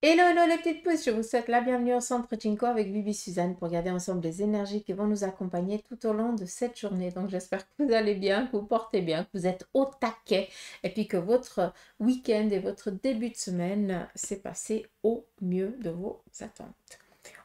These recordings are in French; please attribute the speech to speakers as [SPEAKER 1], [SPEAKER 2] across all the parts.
[SPEAKER 1] Hello, hello les petites pousses, je vous souhaite la bienvenue au Centre Chinko avec Bibi Suzanne pour regarder ensemble les énergies qui vont nous accompagner tout au long de cette journée. Donc j'espère que vous allez bien, que vous portez bien, que vous êtes au taquet et puis que votre week-end et votre début de semaine s'est passé au mieux de vos attentes.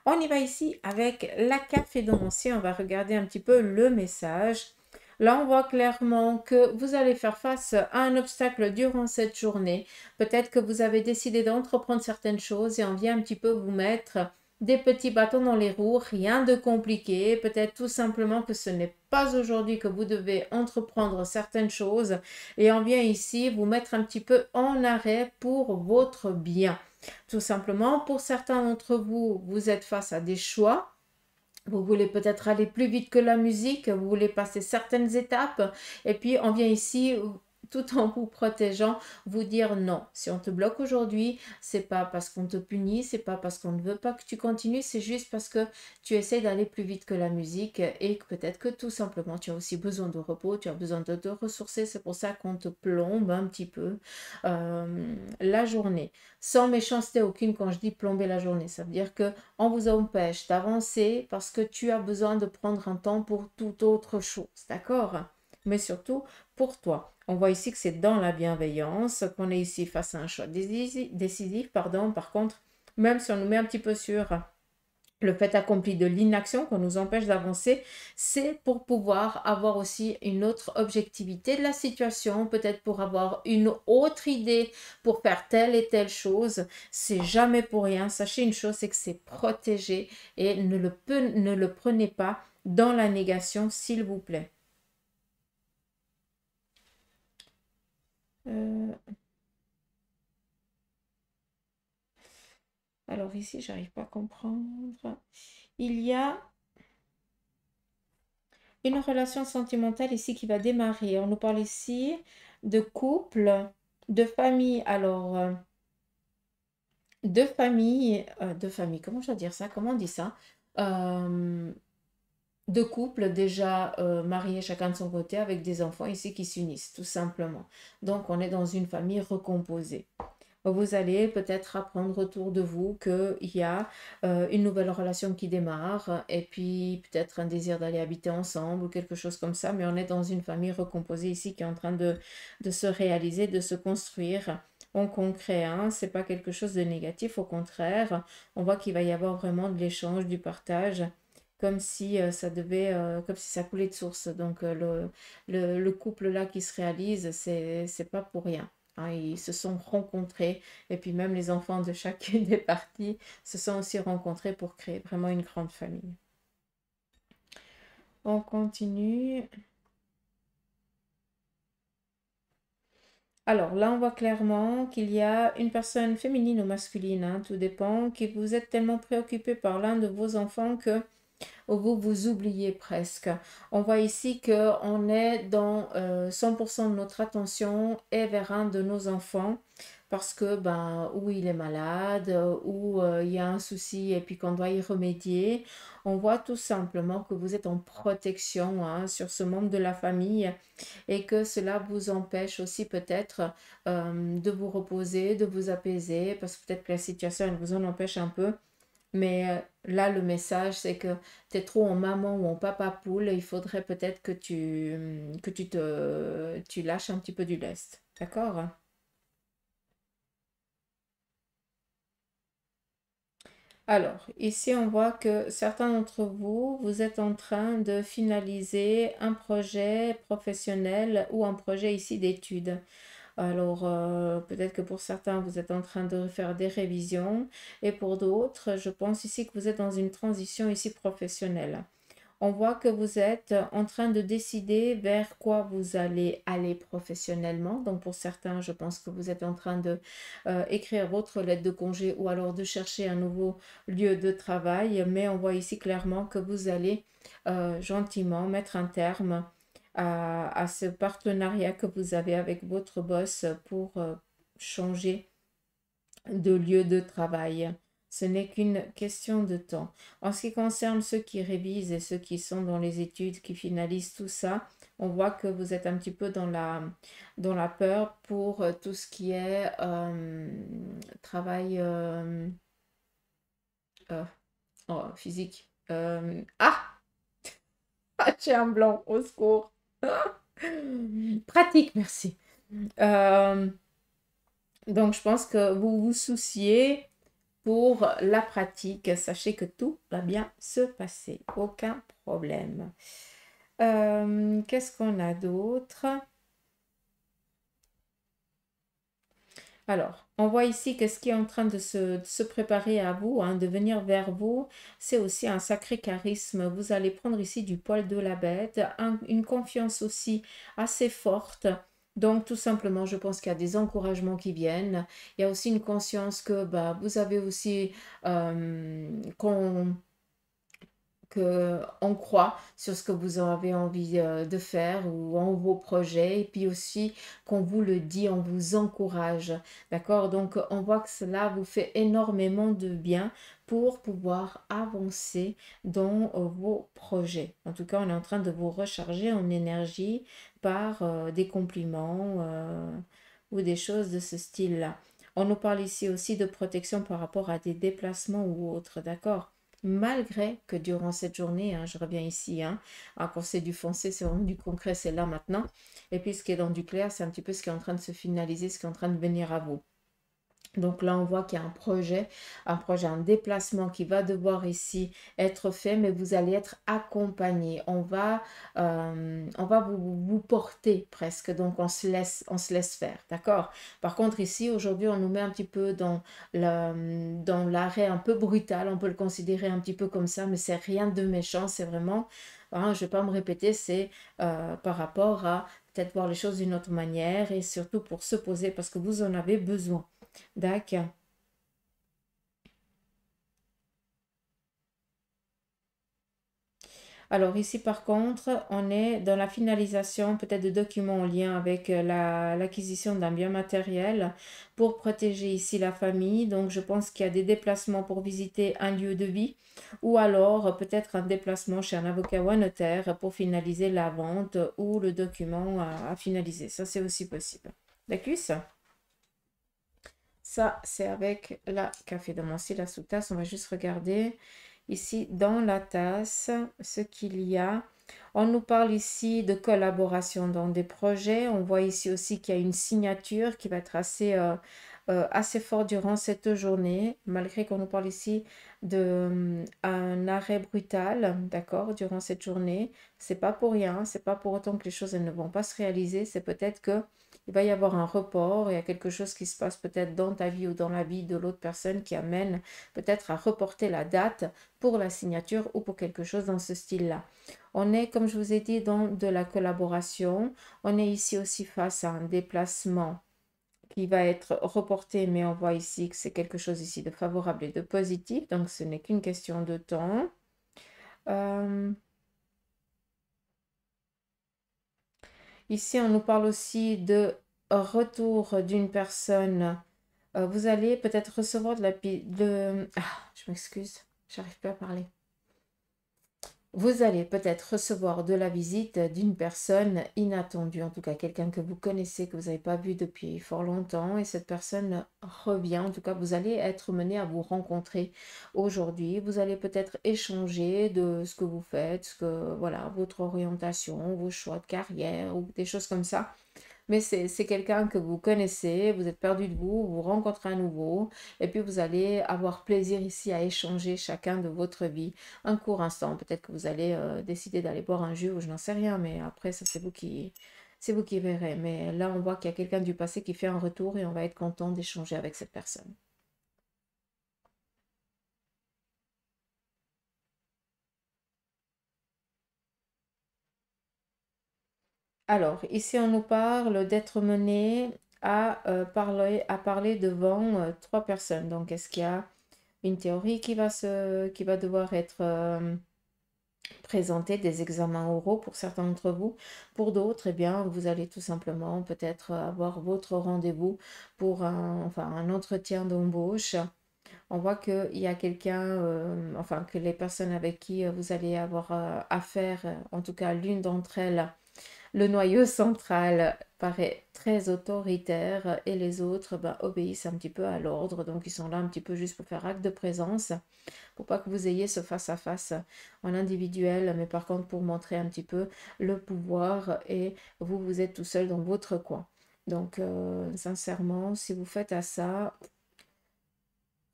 [SPEAKER 1] On y va ici avec la carte Fédoncier, on va regarder un petit peu le message. Là, on voit clairement que vous allez faire face à un obstacle durant cette journée. Peut-être que vous avez décidé d'entreprendre certaines choses et on vient un petit peu vous mettre des petits bâtons dans les roues, rien de compliqué. Peut-être tout simplement que ce n'est pas aujourd'hui que vous devez entreprendre certaines choses et on vient ici vous mettre un petit peu en arrêt pour votre bien. Tout simplement, pour certains d'entre vous, vous êtes face à des choix. Vous voulez peut-être aller plus vite que la musique, vous voulez passer certaines étapes, et puis on vient ici, tout en vous protégeant, vous dire non. Si on te bloque aujourd'hui, c'est pas parce qu'on te punit, c'est pas parce qu'on ne veut pas que tu continues, c'est juste parce que tu essaies d'aller plus vite que la musique et que peut-être que tout simplement tu as aussi besoin de repos, tu as besoin de te ressourcer, c'est pour ça qu'on te plombe un petit peu la journée. Sans méchanceté aucune quand je dis plomber la journée, ça veut dire que on vous empêche d'avancer parce que tu as besoin de prendre un temps pour toute autre chose, d'accord? Mais surtout pour toi. On voit ici que c'est dans la bienveillance, qu'on est ici face à un choix décisif, pardon. Par contre, même si on nous met un petit peu sur le fait accompli de l'inaction qu'on nous empêche d'avancer, c'est pour pouvoir avoir aussi une autre objectivité de la situation, peut-être pour avoir une autre idée pour faire telle et telle chose. C'est jamais pour rien. Sachez une chose, c'est que c'est protégé et ne le prenez pas dans la négation, s'il vous plaît. Euh, alors ici, j'arrive pas à comprendre. Il y a une relation sentimentale ici qui va démarrer. On nous parle ici de couple, de famille. Alors, de famille, comment je dois dire ça? Comment on dit ça? Euh, de couple déjà mariés chacun de son côté avec des enfants ici qui s'unissent, tout simplement. Donc, on est dans une famille recomposée. Vous allez peut-être apprendre autour de vous qu'il y a une nouvelle relation qui démarre et puis peut-être un désir d'aller habiter ensemble ou quelque chose comme ça, mais on est dans une famille recomposée ici qui est en train de se réaliser, de se construire en concret. Hein. Ce n'est pas quelque chose de négatif, au contraire, on voit qu'il va y avoir vraiment de l'échange, du partage. Comme si ça devait, comme si ça coulait de source. Donc le couple là qui se réalise, c'est pas pour rien. Hein, ils se sont rencontrés et puis même les enfants de chacune des parties se sont aussi rencontrés pour créer vraiment une grande famille. On continue. Alors là, on voit clairement qu'il y a une personne féminine ou masculine, hein, tout dépend, que vous êtes tellement préoccupé par l'un de vos enfants que vous vous oubliez presque. On voit ici que on est dans 100% de notre attention est vers un de nos enfants parce que ben ou il est malade ou il y a un souci et puis qu'on doit y remédier. On voit tout simplement que vous êtes en protection hein, sur ce membre de la famille et que cela vous empêche aussi peut-être de vous reposer, de vous apaiser parce que peut-être que la situation elle vous en empêche un peu. Mais là, le message, c'est que tu es trop en maman ou en papa poule et il faudrait peut-être tu lâches un petit peu du lest. D'accord? Alors, ici, on voit que certains d'entre vous, vous êtes en train de finaliser un projet professionnel ou un projet ici d'études. Alors, peut-être que pour certains, vous êtes en train de faire des révisions et pour d'autres, je pense ici que vous êtes dans une transition ici professionnelle. On voit que vous êtes en train de décider vers quoi vous allez aller professionnellement. Donc pour certains, je pense que vous êtes en train de écrire votre lettre de congé ou alors de chercher un nouveau lieu de travail. Mais on voit ici clairement que vous allez gentiment mettre un terme à ce partenariat que vous avez avec votre boss pour changer de lieu de travail. Ce n'est qu'une question de temps. En ce qui concerne ceux qui révisent et ceux qui sont dans les études, qui finalisent tout ça, On voit que vous êtes un petit peu dans la peur pour tout ce qui est travail euh, oh, physique. J'ai un blanc, au secours. Pratique, merci. Euh, donc, je pense que vous vous souciez pour la pratique. Sachez que tout va bien se passer. Aucun problème. Qu'est-ce qu'on a d'autre? Alors, on voit ici que ce qui est en train de se préparer à vous, hein, de venir vers vous, c'est aussi un sacré charisme. Vous allez prendre ici du poil de la bête, une confiance aussi assez forte. Donc, tout simplement, je pense qu'il y a des encouragements qui viennent. Il y a aussi une conscience que bah, vous avez aussi qu'on que on croit sur ce que vous avez envie de faire ou en vos projets et puis aussi qu'on vous le dit, on vous encourage. D'accord? Donc on voit que cela vous fait énormément de bien pour pouvoir avancer dans vos projets. En tout cas, on est en train de vous recharger en énergie par des compliments ou des choses de ce style-là. On nous parle ici aussi de protection par rapport à des déplacements ou autres, d'accord? Malgré que durant cette journée, hein, je reviens ici, hein, quand c'est du foncé, c'est vraiment du concret, c'est là maintenant. Et puis ce qui est dans du clair, c'est un petit peu ce qui est en train de se finaliser, ce qui est en train de venir à vous. Donc là, on voit qu'il y a un projet, un déplacement qui va devoir ici être fait, mais vous allez être accompagné. On va vous porter presque, donc on se laisse faire, d'accord? Par contre, ici, aujourd'hui, on nous met un petit peu dans l'arrêt un peu brutal, on peut le considérer un petit peu comme ça, mais c'est rien de méchant, c'est vraiment, hein, je ne vais pas me répéter, c'est par rapport à peut-être voir les choses d'une autre manière et surtout pour se poser parce que vous en avez besoin. D'accord. Alors ici, par contre, on est dans la finalisation peut-être de documents en lien avec l'acquisition d'un bien matériel pour protéger ici la famille. Donc, je pense qu'il y a des déplacements pour visiter un lieu de vie ou alors peut-être un déplacement chez un avocat ou un notaire pour finaliser la vente ou le document à finaliser. Ça, c'est aussi possible. D'accord? Ça, c'est avec la café de Mancy, la sous-tasse. On va juste regarder ici dans la tasse ce qu'il y a. On nous parle ici de collaboration dans des projets. On voit ici aussi qu'il y a une signature qui va être assez forte durant cette journée, malgré qu'on nous parle ici d'un arrêt brutal, d'accord, durant cette journée. C'est pas pour rien, c'est pas pour autant que les choses elles ne vont pas se réaliser. C'est peut-être que il va y avoir un report, il y a quelque chose qui se passe peut-être dans ta vie ou dans la vie de l'autre personne qui amène peut-être à reporter la date pour la signature ou pour quelque chose dans ce style-là. On est, comme je vous ai dit, dans de la collaboration. On est ici aussi face à un déplacement qui va être reporté, mais on voit ici que c'est quelque chose ici de favorable et de positif, donc ce n'est qu'une question de temps. Euh, Ici, on nous parle aussi de retour d'une personne. Vous allez peut-être recevoir je m'excuse, j'arrive pas à parler. Vous allez peut-être recevoir de la visite d'une personne inattendue, en tout cas quelqu'un que vous connaissez, que vous n'avez pas vu depuis fort longtemps, et cette personne revient. En tout cas, vous allez être mené à vous rencontrer aujourd'hui. Vous allez peut-être échanger de ce que vous faites, voilà, votre orientation, vos choix de carrière ou des choses comme ça. Mais c'est quelqu'un que vous connaissez, vous êtes perdu de vous, vous rencontrez à nouveau, et puis vous allez avoir plaisir ici à échanger chacun de votre vie un court instant. Peut-être que vous allez décider d'aller boire un jus ou je n'en sais rien, mais après, ça c'est vous qui verrez. Mais là, on voit qu'il y a quelqu'un du passé qui fait un retour et on va être content d'échanger avec cette personne. Alors, ici, on nous parle d'être mené à parler devant trois personnes. Donc, est-ce qu'il y a une théorie qui va devoir être présentée, des examens oraux pour certains d'entre vous. Pour d'autres, eh bien, vous allez tout simplement peut-être avoir votre rendez-vous pour un entretien d'embauche. On voit qu'il y a quelqu'un, enfin que les personnes avec qui vous allez avoir affaire, en tout cas l'une d'entre elles, Le noyau central paraît très autoritaire et les autres ben, obéissent un petit peu à l'ordre. Donc, ils sont là un petit peu juste pour faire acte de présence, pour pas que vous ayez ce face-à-face en individuel, mais par contre pour montrer un petit peu le pouvoir et vous, vous êtes tout seul dans votre coin. Donc, sincèrement, si vous faites à ça,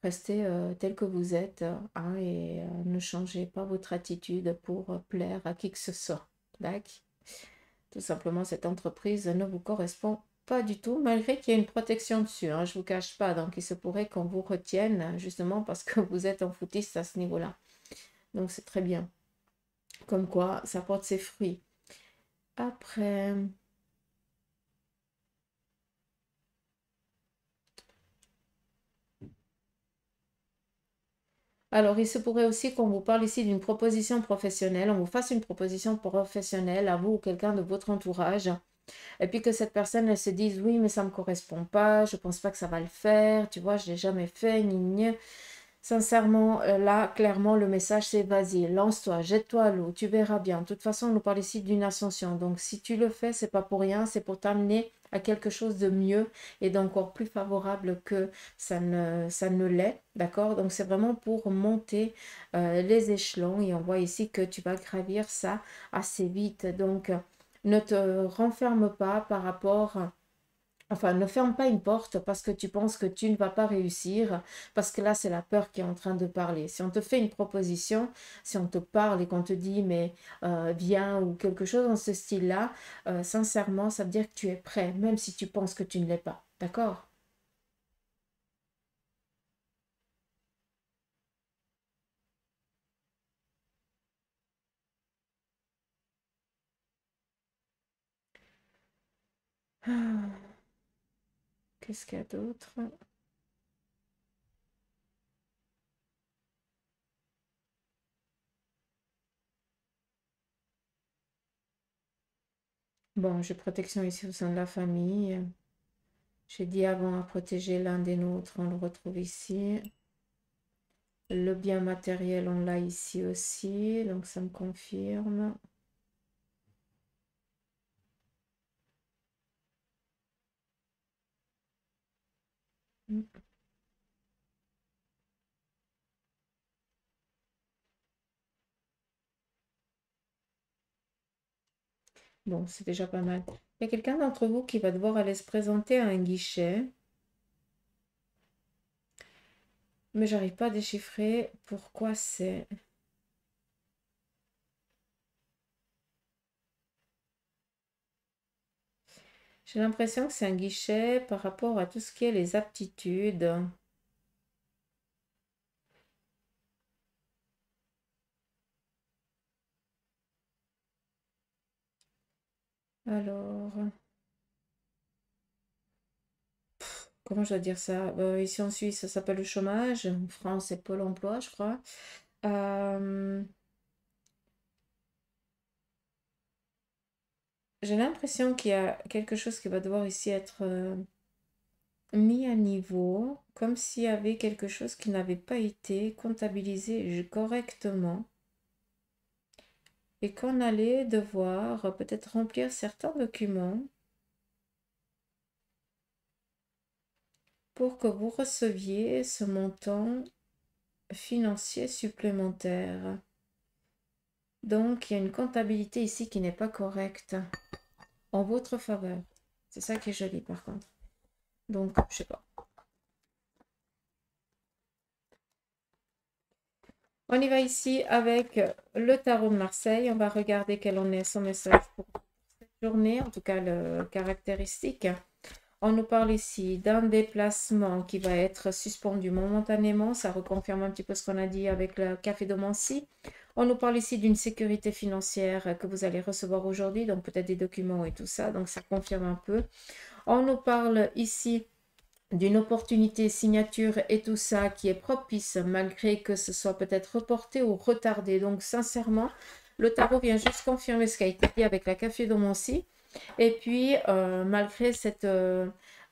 [SPEAKER 1] restez tel que vous êtes hein, et ne changez pas votre attitude pour plaire à qui que ce soit. D'accord? Tout simplement, cette entreprise ne vous correspond pas du tout, malgré qu'il y ait une protection dessus. Hein, je ne vous cache pas. Donc, il se pourrait qu'on vous retienne, justement parce que vous êtes en foutiste à ce niveau-là. Donc, c'est très bien. Comme quoi, ça porte ses fruits. Après... Alors, il se pourrait aussi qu'on vous parle ici d'une proposition professionnelle. On vous fasse une proposition professionnelle à vous ou quelqu'un de votre entourage. Et puis que cette personne, elle se dise, oui, mais ça ne me correspond pas, je ne pense pas que ça va le faire, tu vois, je ne l'ai jamais fait, ni, ni. Sincèrement, là, clairement, le message, c'est vas-y, lance-toi, jette-toi à l'eau, tu verras bien. De toute façon, on nous parle ici d'une ascension. Donc, si tu le fais, c'est pas pour rien, c'est pour t'amener à quelque chose de mieux et d'encore plus favorable que ça ne l'est. D'accord? Donc, c'est vraiment pour monter les échelons et on voit ici que tu vas gravir ça assez vite. Donc, ne te renferme pas par rapport... Enfin, ne ferme pas une porte parce que tu penses que tu ne vas pas réussir, parce que là, c'est la peur qui est en train de parler. Si on te fait une proposition, si on te parle et qu'on te dit, mais viens ou quelque chose dans ce style-là, sincèrement, ça veut dire que tu es prêt, même si tu penses que tu ne l'es pas. D'accord? Ah, qu'est-ce qu'il y a d'autre? Bon, j'ai protection ici au sein de la famille. J'ai dit avant à protéger l'un des nôtres, on le retrouve ici. Le bien matériel, on l'a ici aussi, donc ça me confirme. Bon, c'est déjà pas mal. Il y a quelqu'un d'entre vous qui va devoir aller se présenter à un guichet, mais j'arrive pas à déchiffrer pourquoi c'est. J'ai l'impression que c'est un guichet par rapport à tout ce qui est les aptitudes. Alors, comment je dois dire ça? Ici en Suisse, ça s'appelle le chômage. En France, c'est Pôle emploi, je crois. Euh, j'ai l'impression qu'il y a quelque chose qui va devoir ici être mis à niveau, comme s'il y avait quelque chose qui n'avait pas été comptabilisé correctement et qu'on allait devoir peut-être remplir certains documents pour que vous receviez ce montant financier supplémentaire. Donc, il y a une comptabilité ici qui n'est pas correcte en votre faveur. C'est ça qui est joli par contre. Donc, je sais pas. On y va ici avec le tarot de Marseille. On va regarder quel en est son message pour cette journée, en tout cas le caractéristique. On nous parle ici d'un déplacement qui va être suspendu momentanément. Ça reconfirme un petit peu ce qu'on a dit avec le café de Mancy. On nous parle ici d'une sécurité financière que vous allez recevoir aujourd'hui, donc peut-être des documents et tout ça. Donc ça confirme un peu. On nous parle ici d'une opportunité, signature et tout ça qui est propice malgré que ce soit peut-être reporté ou retardé. Donc sincèrement, le tarot vient juste confirmer ce qui a été dit avec la café de Mancy. Et puis, malgré cette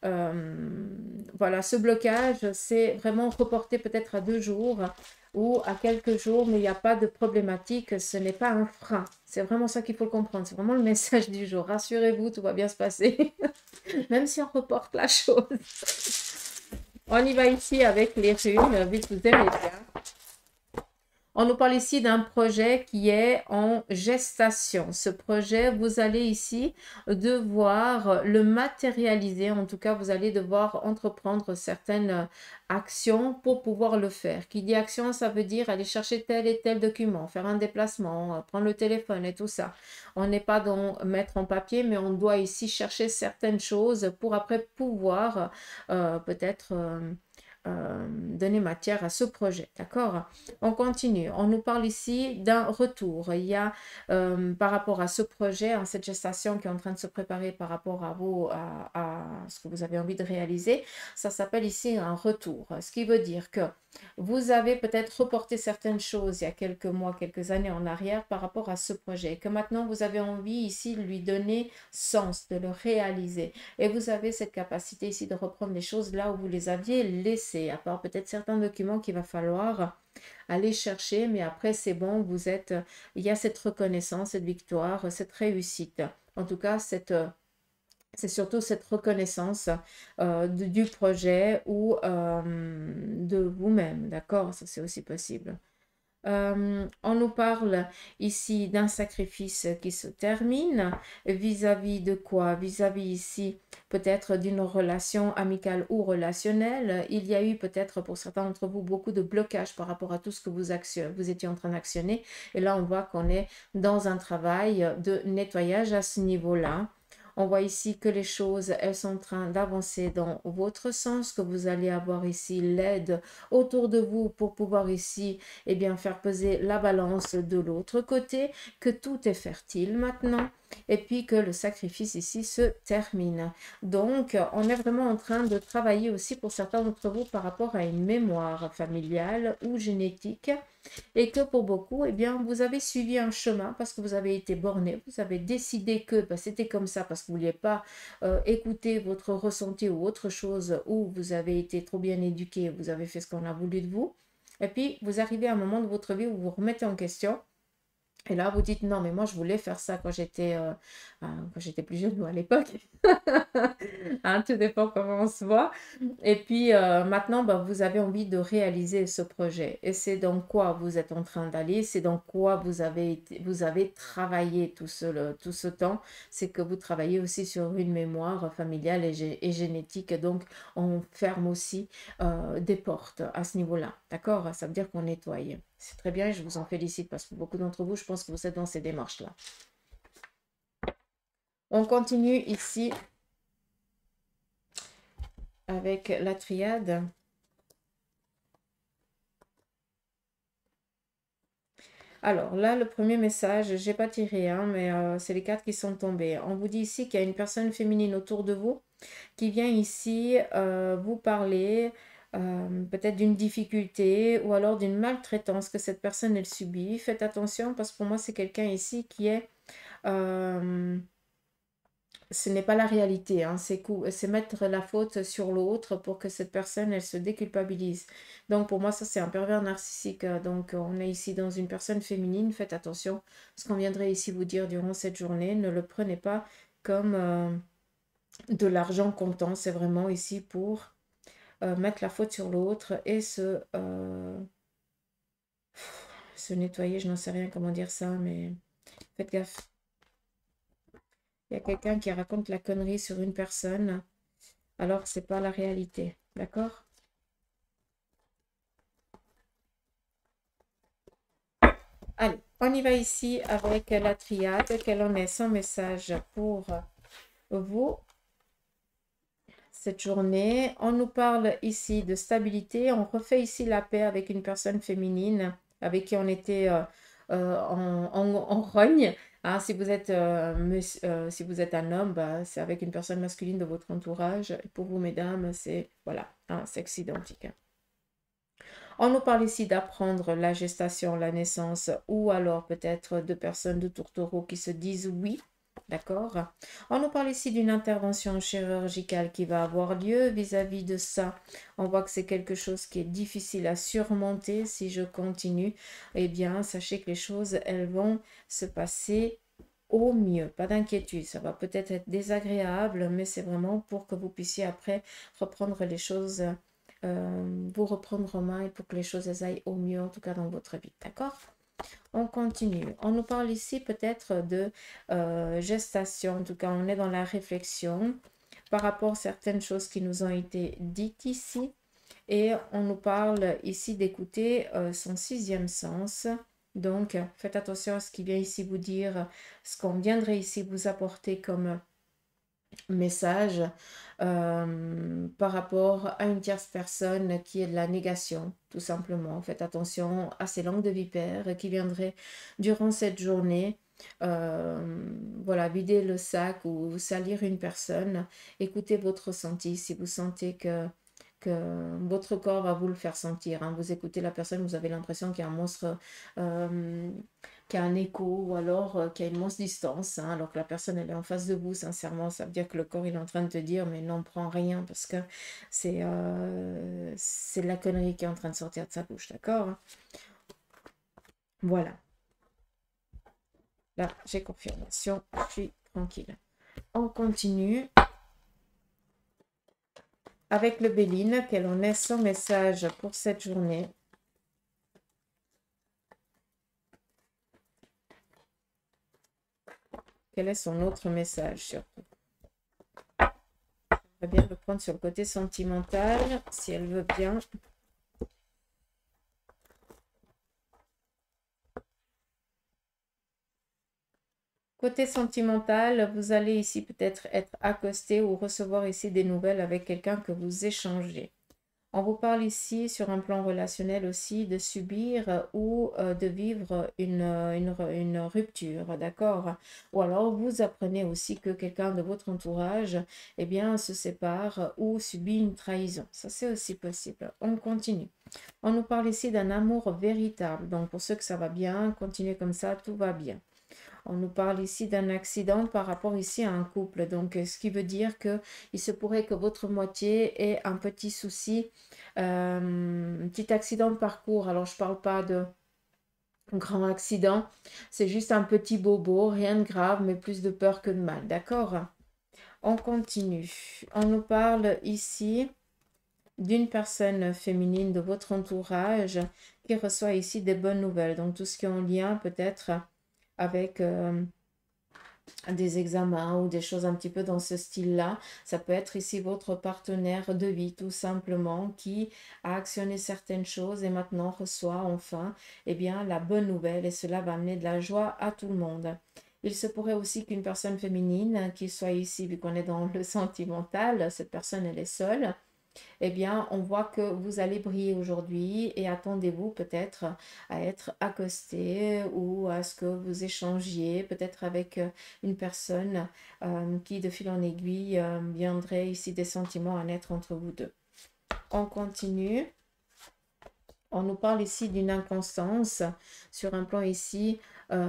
[SPEAKER 1] Voilà, ce blocage, c'est vraiment reporté peut-être à 2 jours ou à quelques jours, mais il n'y a pas de problématique, ce n'est pas un frein. C'est vraiment ça qu'il faut comprendre, c'est vraiment le message du jour. Rassurez-vous, tout va bien se passer, même si on reporte la chose. On y va ici avec les runes, vu que vous aimez bien. On nous parle ici d'un projet qui est en gestation. Ce projet, vous allez ici devoir le matérialiser. En tout cas, vous allez devoir entreprendre certaines actions pour pouvoir le faire. Qui dit action, ça veut dire aller chercher tel et tel document, faire un déplacement, prendre le téléphone et tout ça. On n'est pas dans mettre en papier, mais on doit ici chercher certaines choses pour après pouvoir peut-être donner matière à ce projet. D'accord? On continue. On nous parle ici d'un retour. Il y a par rapport à ce projet, à cette gestation qui est en train de se préparer par rapport à vous, à ce que vous avez envie de réaliser, ça s'appelle ici un retour. Ce qui veut dire que vous avez peut-être reporté certaines choses il y a quelques mois, quelques années en arrière par rapport à ce projet et que maintenant vous avez envie ici de lui donner sens, de le réaliser. Et vous avez cette capacité ici de reprendre les choses là où vous les aviez laissées, à part peut-être certains documents qu'il va falloir aller chercher, mais après c'est bon, il y a cette reconnaissance, cette victoire, cette réussite. En tout cas, c'est surtout cette reconnaissance du projet ou de vous-même, d'accord? Ça, c'est aussi possible. On nous parle ici d'un sacrifice qui se termine. Vis-à-vis de quoi? Vis-à-vis ici peut-être d'une relation amicale ou relationnelle. Il y a eu peut-être pour certains d'entre vous beaucoup de blocages par rapport à tout ce que vous étiez en train d'actionner. Et là, on voit qu'on est dans un travail de nettoyage à ce niveau-là. On voit ici que les choses, elles sont en train d'avancer dans votre sens, que vous allez avoir ici l'aide autour de vous pour pouvoir ici, eh bien, faire peser la balance de l'autre côté, que tout est fertile maintenant, et puis que le sacrifice ici se termine. Donc, on est vraiment en train de travailler aussi pour certains d'entre vous par rapport à une mémoire familiale ou génétique, et que pour beaucoup, eh bien, vous avez suivi un chemin parce que vous avez été borné, vous avez décidé que bah, c'était comme ça parce que vous ne vouliez pas écouter votre ressenti ou autre chose, ou vous avez été trop bien éduqué, vous avez fait ce qu'on a voulu de vous, et puis vous arrivez à un moment de votre vie où vous vous remettez en question. Et là, vous dites, non, mais moi, je voulais faire ça quand j'étais plus jeune ou à l'époque. Hein, tout dépend comment on se voit. Et puis, maintenant, bah, vous avez envie de réaliser ce projet. Et c'est dans quoi vous êtes en train d'aller, c'est dans quoi vous avez travaillé tout ce temps. C'est que vous travaillez aussi sur une mémoire familiale et génétique. Donc, on ferme aussi des portes à ce niveau-là. D'accord? Ça veut dire qu'on nettoie. C'est très bien et je vous en félicite parce que beaucoup d'entre vous, je pense que vous êtes dans ces démarches-là. On continue ici avec la triade. Alors là, le premier message, j'ai pas tiré, hein, mais c'est les cartes qui sont tombées. On vous dit ici qu'il y a une personne féminine autour de vous qui vient ici vous parler peut-être d'une difficulté ou alors d'une maltraitance que cette personne, elle subit. Faites attention parce que pour moi, c'est quelqu'un ici qui est... ce n'est pas la réalité, hein, c'est mettre la faute sur l'autre pour que cette personne, elle se déculpabilise. Donc pour moi, ça c'est un pervers narcissique. Donc on est ici dans une personne féminine, faites attention. Ce qu'on viendrait ici vous dire durant cette journée, ne le prenez pas comme de l'argent comptant, c'est vraiment ici pour mettre la faute sur l'autre et se nettoyer, je n'en sais rien comment dire ça, mais faites gaffe. Il y a quelqu'un qui raconte la connerie sur une personne, alors que ce n'est pas la réalité. D'accord? Allez, on y va ici avec la triade. Quel en est son message pour vous cette journée? On nous parle ici de stabilité. On refait ici la paix avec une personne féminine avec qui on était en rogne. Hein, si vous êtes, si vous êtes un homme, bah, c'est avec une personne masculine de votre entourage. Et pour vous, mesdames, c'est voilà, un sexe identique. On nous parle ici d'apprendre la gestation, la naissance, ou alors peut-être de personnes de tourtereaux qui se disent oui d'accord? On nous parle ici d'une intervention chirurgicale qui va avoir lieu vis-à-vis de ça. On voit que c'est quelque chose qui est difficile à surmonter. Si je continue, eh bien, sachez que les choses, elles vont se passer au mieux. Pas d'inquiétude, ça va peut-être être désagréable, mais c'est vraiment pour que vous puissiez après reprendre les choses, vous reprendre en main et pour que les choses elles aillent au mieux, en tout cas dans votre vie, d'accord? On continue. On nous parle ici peut-être de gestation. En tout cas, on est dans la réflexion par rapport à certaines choses qui nous ont été dites ici. Et on nous parle ici d'écouter son sixième sens. Donc, faites attention à ce qui vient ici vous dire, ce qu'on viendrait ici vous apporter comme message par rapport à une tierce personne qui est de la négation, tout simplement. Faites attention à ces langues de vipère qui viendraient durant cette journée. Voilà, vider le sac ou salir une personne. Écoutez votre ressenti. Si vous sentez que votre corps va vous le faire sentir, hein. Vous écoutez la personne, vous avez l'impression qu'il y a un monstre qui a un écho ou alors qui a une immense distance, hein, alors que la personne elle est en face de vous, sincèrement, ça veut dire que le corps il est en train de te dire mais non, prends rien parce que c'est de la connerie qui est en train de sortir de sa bouche, d'accord? Voilà, là j'ai confirmation, je suis tranquille. On continue avec le Béline, quel en est son message pour cette journée? Quel est son autre message surtout? On va bien le prendre sur le côté sentimental, si elle veut bien. Côté sentimental, vous allez ici peut-être être accosté ou recevoir ici des nouvelles avec quelqu'un que vous échangez. On vous parle ici sur un plan relationnel aussi de subir ou de vivre une rupture, d'accord? Ou alors vous apprenez aussi que quelqu'un de votre entourage, eh bien, se sépare ou subit une trahison. Ça, c'est aussi possible. On continue. On nous parle ici d'un amour véritable. Donc, pour ceux que ça va bien, continuez comme ça, tout va bien. On nous parle ici d'un accident par rapport ici à un couple. Donc, ce qui veut dire que il se pourrait que votre moitié ait un petit souci, un petit accident de parcours. Alors, je ne parle pas de grand accident, c'est juste un petit bobo, rien de grave, mais plus de peur que de mal. D'accord? On continue. On nous parle ici d'une personne féminine de votre entourage qui reçoit ici des bonnes nouvelles. Donc, tout ce qui est en lien peut-être avec des examens ou des choses un petit peu dans ce style-là. Ça peut être ici votre partenaire de vie tout simplement qui a actionné certaines choses et maintenant reçoit enfin bien, la bonne nouvelle et cela va amener de la joie à tout le monde. Il se pourrait aussi qu'une personne féminine qui soit ici, vu qu'on est dans le sentimental, cette personne elle est seule, eh bien, on voit que vous allez briller aujourd'hui et attendez-vous peut-être à être accosté ou à ce que vous échangiez peut-être avec une personne qui, de fil en aiguille, viendrait ici des sentiments à naître entre vous deux. On continue. On nous parle ici d'une inconstance sur un plan ici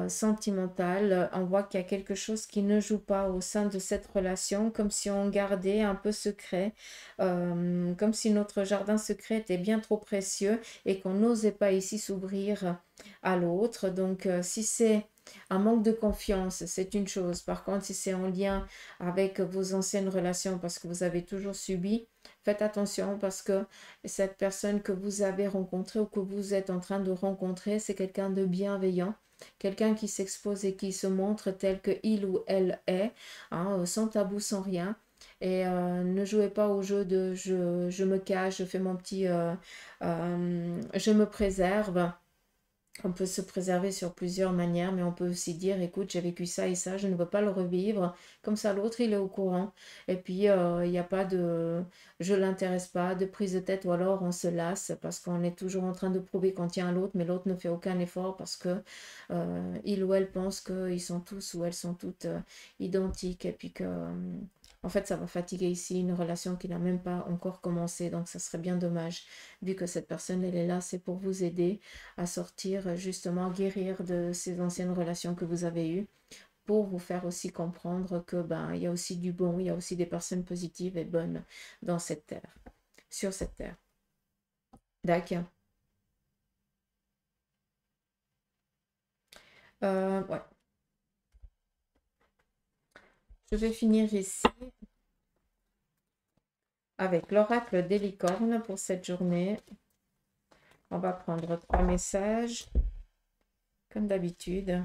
[SPEAKER 1] sentimental. On voit qu'il y a quelque chose qui ne joue pas au sein de cette relation, comme si on gardait un peu secret, comme si notre jardin secret était bien trop précieux et qu'on n'osait pas ici s'ouvrir à l'autre. Donc, si c'est un manque de confiance, c'est une chose. Par contre, si c'est en lien avec vos anciennes relations, parce que vous avez toujours subi, faites attention parce que cette personne que vous avez rencontrée ou que vous êtes en train de rencontrer, c'est quelqu'un de bienveillant, quelqu'un qui s'expose et qui se montre tel que il ou elle est, hein, sans tabou, sans rien. Et ne jouez pas au jeu de je me cache, je fais mon petit, je me préserve. On peut se préserver sur plusieurs manières, mais on peut aussi dire, écoute, j'ai vécu ça et ça, je ne veux pas le revivre. Comme ça, l'autre, il est au courant. Et puis, il n'y a pas de je ne l'intéresse pas, de prise de tête, ou alors on se lasse parce qu'on est toujours en train de prouver qu'on tient à l'autre, mais l'autre ne fait aucun effort parce que il ou elle pense qu'ils sont tous ou elles sont toutes identiques et puis que en fait, ça va fatiguer ici une relation qui n'a même pas encore commencé. Donc, ça serait bien dommage, vu que cette personne, elle est là, c'est pour vous aider à sortir, justement, guérir de ces anciennes relations que vous avez eues. pour vous faire aussi comprendre que ben, il y a aussi du bon, il y a aussi des personnes positives et bonnes dans cette terre, sur cette terre. D'accord. Ouais. Je vais finir ici avec l'oracle des licornes pour cette journée. On va prendre 3 messages, comme d'habitude.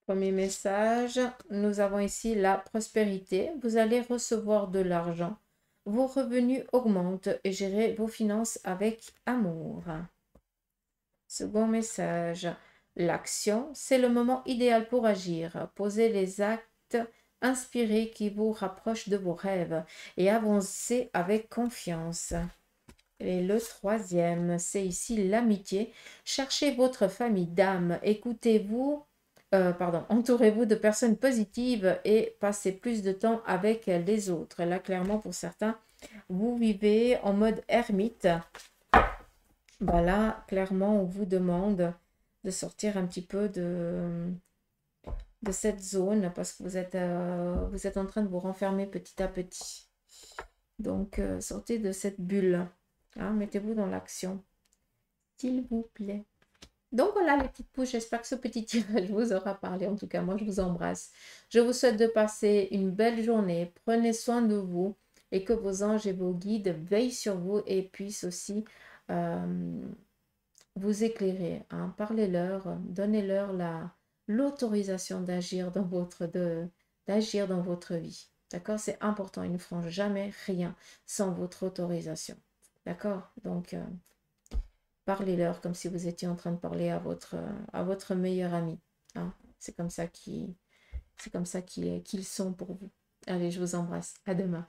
[SPEAKER 1] Premier message, nous avons ici la prospérité. Vous allez recevoir de l'argent. Vos revenus augmentent et gérez vos finances avec amour. Second message, l'action, c'est le moment idéal pour agir. Posez les actes inspirés qui vous rapprochent de vos rêves et avancez avec confiance. Et le troisième, c'est ici l'amitié. Cherchez votre famille d'âme. Entourez-vous de personnes positives et passez plus de temps avec les autres. Là, clairement, pour certains, vous vivez en mode ermite. Voilà, clairement, on vous demande de sortir un petit peu de cette zone parce que vous êtes en train de vous renfermer petit à petit. Donc, sortez de cette bulle. Hein, mettez-vous dans l'action. S'il vous plaît. Donc voilà les petites pouces, j'espère que ce petit tirage vous aura parlé. En tout cas, moi je vous embrasse. Je vous souhaite de passer une belle journée. Prenez soin de vous et que vos anges et vos guides veillent sur vous et puissent aussi vous éclairer. Hein. Parlez-leur, donnez-leur l'autorisation d'agir dans votre vie. D'accord? C'est important. Ils ne feront jamais rien sans votre autorisation. D'accord? Donc, parlez-leur comme si vous étiez en train de parler à votre meilleur ami. Hein. C'est comme ça qu'ils sont pour vous. Allez, je vous embrasse. À demain.